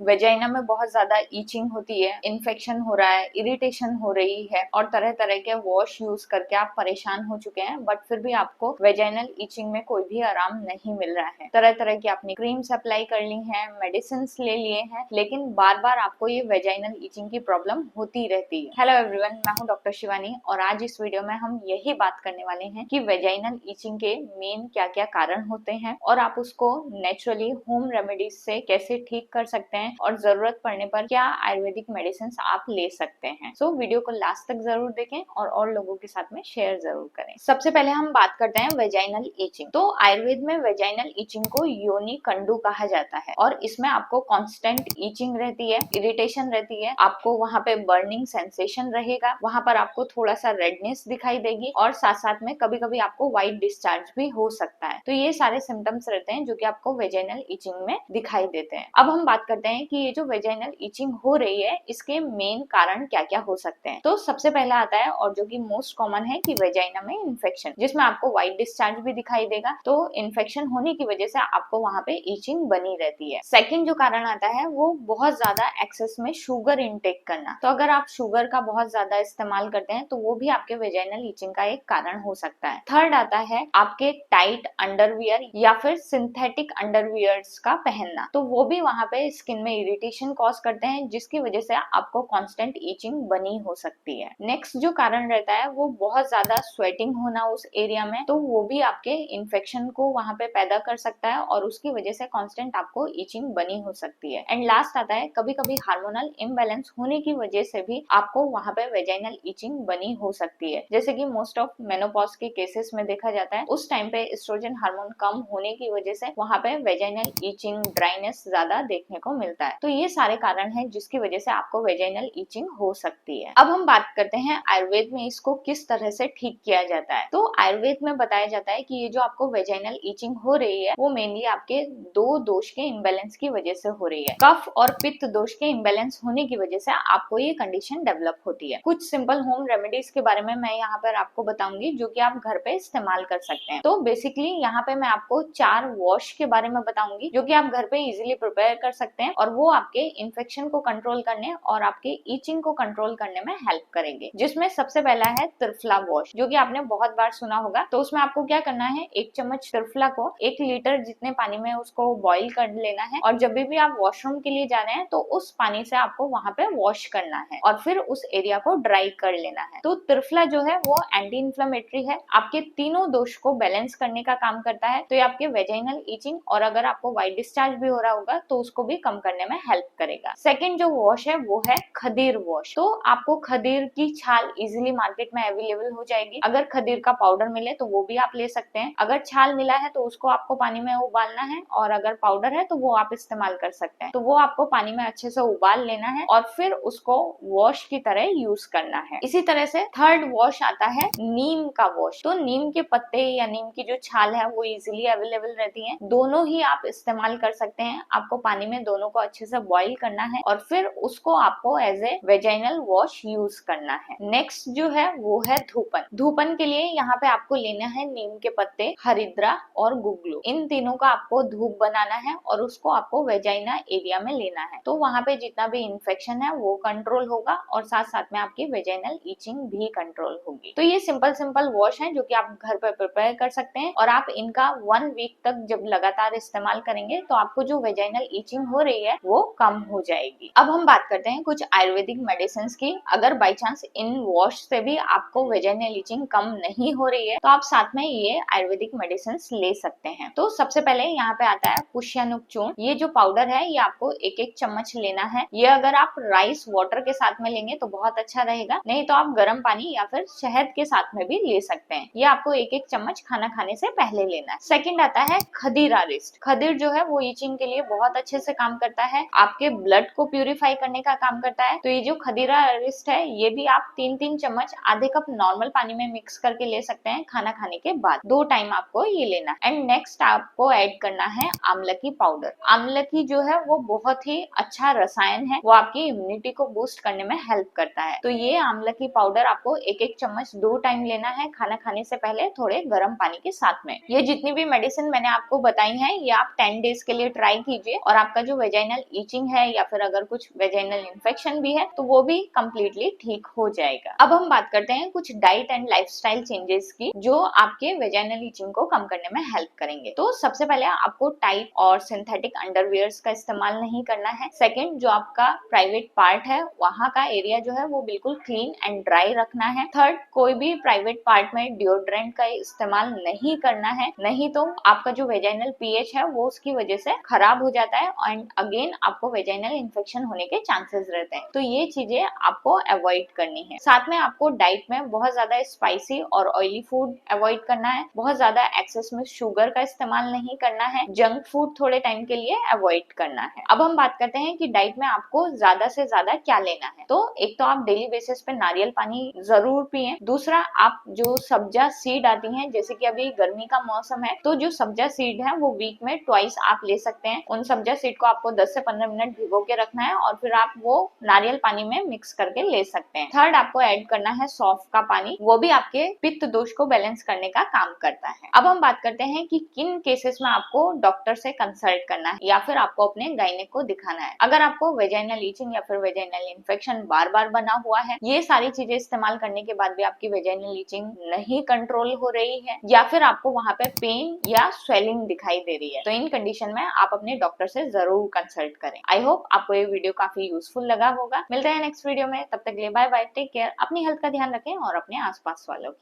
Vagina में बहुत ज्यादा ईचिंग होती है, इन्फेक्शन हो रहा है, इरिटेशन हो रही है और तरह तरह के वॉश यूज करके आप परेशान हो चुके हैं, बट फिर भी आपको वेजाइनल ईचिंग में कोई भी आराम नहीं मिल रहा है। तरह तरह की आपने क्रीम्स अप्लाई कर ली हैं, मेडिसिन ले लिए हैं, लेकिन बार बार आपको ये वेजाइनल ईचिंग की प्रॉब्लम होती रहती है। हेलो एवरीवन, मैं हूं डॉक्टर शिवानी और आज इस वीडियो में हम यही बात करने वाले हैं कि वेजाइनल ईचिंग के मेन क्या क्या कारण होते हैं और आप उसको नेचुरली होम रेमेडीज से कैसे ठीक कर सकते हैं और जरूरत पड़ने पर क्या आयुर्वेदिक मेडिसिन आप ले सकते हैं। सो वीडियो को लास्ट तक जरूर देखें और लोगों के साथ में शेयर जरूर करें। सबसे पहले हम बात करते हैं वेजाइनल ईचिंग। तो आयुर्वेद में वेजाइनल ईचिंग को योनि कंडू कहा जाता है और इसमें आपको कांस्टेंट ईचिंग रहती है, इरिटेशन रहती है, आपको वहां पे बर्निंग सेंसेशन रहेगा, वहां पर आपको थोड़ा सा रेडनेस दिखाई देगी और साथ साथ में कभी कभी आपको व्हाइट डिस्चार्ज भी हो सकता है। तो ये सारे सिम्टम्स रहते हैं जो कि आपको वेजाइनल ईचिंग में दिखाई देते हैं। अब हम बात करते हैं कि ये जो वेजाइनल ईचिंग हो रही है इसके मेन कारण क्या क्या हो सकते हैं। तो सबसे पहला आता है और जो कि मोस्ट कॉमन है कि वेजाइना में इन्फेक्शन, जिसमें आपको व्हाइट डिस्चार्ज भी दिखाई देगा। तो इन्फेक्शन होने की वजह से आपको वहां पे ईचिंग बनी रहती है। सेकंड जो कारण आता है वो बहुत ज्यादा एक्सेस में शुगर इनटेक करना। तो अगर आप शुगर का बहुत ज्यादा इस्तेमाल करते हैं तो वो भी आपके वेजाइनल ईचिंग का एक कारण हो सकता है। थर्ड आता है आपके टाइट अंडरवियर या फिर सिंथेटिक अंडरवियर्स का पहनना। तो वो भी वहां पे स्किन में इरिटेशन कॉज करते हैं जिसकी वजह से आपको कांस्टेंट ईचिंग बनी हो सकती है। नेक्स्ट जो कारण रहता है वो बहुत ज्यादा स्वेटिंग होना उस एरिया में, तो वो भी आपके इन्फेक्शन को वहां पे पैदा कर सकता है और उसकी वजह से कांस्टेंट आपको ईचिंग बनी हो सकती है। एंड लास्ट आता है कभी कभी हार्मोनल इम्बैलेंस होने की वजह से भी आपको वहां पे वेजाइनल ईचिंग बनी हो सकती है। जैसे कि मोस्ट ऑफ मेनोपॉज के केसेस में देखा जाता है उस टाइम पे एस्ट्रोजन हार्मोन कम होने की वजह से वहां पे वेजाइनल ईचिंग, ड्राइनेस ज्यादा देखने को मिलता है। तो ये सारे कारण हैं जिसकी वजह से आपको वेजाइनल ईचिंग हो सकती है। अब हम बात करते हैं आयुर्वेद में इसको किस तरह से ठीक किया जाता है। तो आयुर्वेद में बताया जाता है कि ये जो आपको वेजाइनल ईचिंग हो रही है वो मेनली आपके दो दोष के इम्बैलेंस की वजह से हो रही है। कफ और पित्त दोष के इम्बैलेंस होने की वजह से आपको ये कंडीशन डेवलप होती है। कुछ सिंपल होम रेमेडीज के बारे में मैं यहाँ पर आपको बताऊंगी जो कि आप घर पे इस्तेमाल कर सकते हैं। तो बेसिकली यहाँ पे मैं आपको 4 वॉश के बारे में बताऊंगी जो कि आप घर पे इजीली प्रिपेयर कर सकते हैं और वो आपके इन्फेक्शन को कंट्रोल करने और आपके ईचिंग को कंट्रोल करने में हेल्प करेंगे। जिसमें सबसे पहला है त्रिफला वॉश, जो कि आपने बहुत बार सुना होगा। तो उसमें आपको क्या करना है, 1 चम्मच त्रिफला को 1 लीटर जितने पानी में उसको बॉईल कर लेना है और जब भी आप वॉशरूम के लिए जा रहे हैं तो उस पानी से आपको वहां पे वॉश करना है और फिर उस एरिया को ड्राई कर लेना है। तो त्रिफला जो है वो एंटी इन्फ्लेमेटरी है, आपके तीनों दोष को बैलेंस करने का काम करता है। तो ये आपके वेजाइनल ईचिंग और अगर आपको व्हाइट डिस्चार्ज भी हो रहा होगा तो उसको भी कम करने में हेल्प करेगा। सेकंड जो वॉश है वो है खदीर वॉश। तो आपको खदीर की छाल इजीली मार्केट में अवेलेबल हो जाएगी। अगर खदीर का पाउडर मिले तो वो भी आप ले सकते हैं। अगर छाल मिला है तो उसको आपको पानी में उबालना है और अगर पाउडर है तो वो आप इस्तेमाल कर सकते हैं। तो वो आपको पानी में अच्छे से उबाल लेना है और फिर उसको वॉश की तरह यूज करना है। इसी तरह से थर्ड वॉश आता है नीम का वॉश। तो नीम के पत्ते या नीम की जो छाल है वो इजीली अवेलेबल रहती है, दोनों ही आप इस्तेमाल कर सकते हैं। आपको पानी में दोनों को अच्छे से बॉईल करना है और फिर उसको आपको as a vaginal wash use करना है। नेक्स्ट जो है वो है धूपन। धूपन के लिए यहाँ पे आपको लेना है नीम के पत्ते, हरिद्रा और गुगलू। इन तीनों का आपको धूप बनाना है और उसको आपको वेजाइना एरिया में लेना है। तो वहां पे जितना भी इन्फेक्शन है वो कंट्रोल होगा और साथ साथ में आपकी वेजाइनल ईचिंग भी कंट्रोल होगी। तो ये सिंपल वॉश है जो कि आप घर पर प्रिपेयर कर सकते हैं और आप इनका 1 वीक तक जब लगातार इस्तेमाल करेंगे तो आपको जो वेजाइनल ईचिंग हो रही है वो कम हो जाएगी। अब हम बात करते हैं कुछ आयुर्वेदिक मेडिसिन की। अगर बाई चांस इन वॉश से भी आपको वेजाइनल ईचिंग कम नहीं हो रही है तो आप साथ में ये आयुर्वेदिक मेडिसिन ले सकते हैं। तो सबसे पहले यहाँ पे आता है पुष्यानुक चूर्ण। ये जो पाउडर है ये आपको 1-1 चम्मच लेना है। ये अगर आप राइस वाटर के साथ में लेंगे तो बहुत अच्छा रहेगा, नहीं तो आप गर्म पानी या फिर शहद के साथ में भी ले सकते हैं। ये आपको 1-1 चम्मच खाना खाने से पहले लेना है। सेकंड आता है खदीरा रिस्ट। खदीर जो है वो ईचिंग के लिए बहुत अच्छे से काम करता है, आपके ब्लड को प्यूरिफाई करने का काम करता है। तो ये जो खदीरा रिस्ट है ये भी आप 3-3 चम्मच आधे कप नॉर्मल पानी में मिक्स करके ले सकते हैं खाना खाने के बाद। 2 टाइम आपको ये लेना है। एंड नेक्स्ट आपको ऐड करना है आमलकी पाउडर। आमलकी जो है वो बहुत ही अच्छा रसायन है, वो आपकी इम्यूनिटी को बूस्ट करने में हेल्प करता है। तो ये आमलकी पाउडर आपको 1-1 चम्मच 2 टाइम लेना है खाना खाने से पहले थोड़े गर्म पानी के साथ में। ये जितनी भी मेडिसिन मैंने आपको बताई है ये आप 10 डेज के लिए ट्राई कीजिए और आपका जो वेजाइनल वेजाइनल ईचिंग है या फिर अगर कुछ वेजाइनल इन्फेक्शन भी है तो वो भी कम्प्लीटली ठीक हो जाएगा। अब हम बात करते हैं कुछ डाइट एंड लाइफस्टाइल चेंजेस की जो आपके वेजाइनल ईचिंग को कम करने में हेल्प करेंगे। तो सबसे पहले आपको टाइट और सिंथेटिक अंडरवियर्स का इस्तेमाल नहीं करना है। सेकेंड, जो आपका प्राइवेट पार्ट है वहां का एरिया जो है वो बिल्कुल क्लीन एंड ड्राई रखना है। थर्ड, कोई भी प्राइवेट पार्ट में डिओड्रेंट का इस्तेमाल नहीं करना है, नहीं तो आपका जो वेजाइनल पीएच है वो उसकी वजह से खराब हो जाता है एंड अगेन आपको वेजाइनल इन्फेक्शन होने के चांसेस रहते हैं। तो ये चीजें आपको अवॉइड करनी है। साथ में आपको डाइट में बहुत ज्यादा स्पाइसी और ऑयली फूड अवॉइड करना है, बहुत ज्यादा एक्सेस में शुगर का इस्तेमाल नहीं करना है, जंक फूड थोड़े टाइम के लिए अवॉइड करना है। अब हम बात करते हैं कि डाइट में आपको ज्यादा से ज्यादा क्या लेना है। तो एक तो आप डेली बेसिस पे नारियल पानी जरूर पिए। दूसरा, आप जो सब्जा सीड आती हैं, जैसे कि अभी गर्मी का मौसम है तो जो सब्जा सीड है वो वीक में ट्वाइस आप ले सकते हैं। उन सब्जा सीड को आपको 10 से 15 मिनट भिगो के रखना है और फिर आप वो नारियल पानी में मिक्स करके ले सकते हैं। थर्ड, आपको ऐड करना है सौंफ का पानी, वो भी आपके पित्त दोष को बैलेंस करने का काम करता है। अब हम बात करते हैं कि किन केसेस में आपको डॉक्टर से कंसल्ट करना है या फिर आपको अपने गायनेक को दिखाना है। अगर आपको वेजाइनल ईचिंग या फिर वेजाइनल इन्फेक्शन बार बार बना हुआ है, ये सारी चीजें इस्तेमाल करने के बाद भी आपकी वेजाइनल ईचिंग नहीं कंट्रोल हो रही है या फिर आपको वहां पे पेन या स्वेलिंग दिखाई दे रही है, तो इन कंडीशन में आप अपने डॉक्टर से जरूर कंसल्ट करें। आई होप आपको ये वीडियो काफी यूजफुल लगा होगा। मिलते हैं नेक्स्ट वीडियो में, तब तक के लिए बाय बाय, टेक केयर, अपनी हेल्थ का ध्यान रखें और अपने आसपास वालों की।